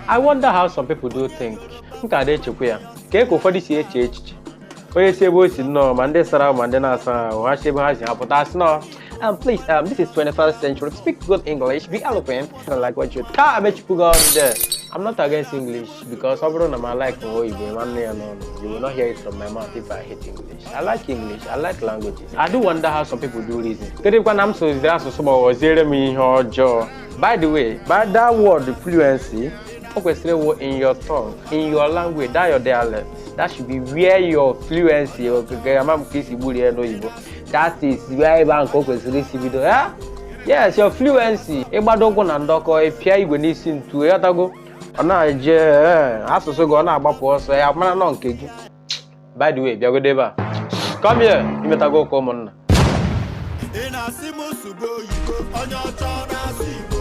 I wonder how some people do think. Nka de chekwa ya. Ka eko ụfọdụ si eche echiche. Onye si ebe o si nnọọ ma ndị sara ma ndị na-asa ahụ ha si ebe ha si apụta asị nọ. Please, this is 21st century. Speak good English. Be eloquent. Like what you can't bet you go there. I'm not against English because overall I like you will not hear it from my mouth if I hate English. I like English. I like languages. I do wonder how some people do reason. By the way, by that word fluency, in your tongue, in your language, that your dialect. That should be where your fluency that is where bank yes, your fluency. Ebadogo na ndoko epia igwe n'isi ntu yatago. Ona je asụsụ go na agbapụ ọsọ ya mara nọ nke gị. By the way, bịago deba. Come here, imetago ko ụmụnna. Ị na-asị m sụgo Igbo onye ọcha na-asụ Igbo.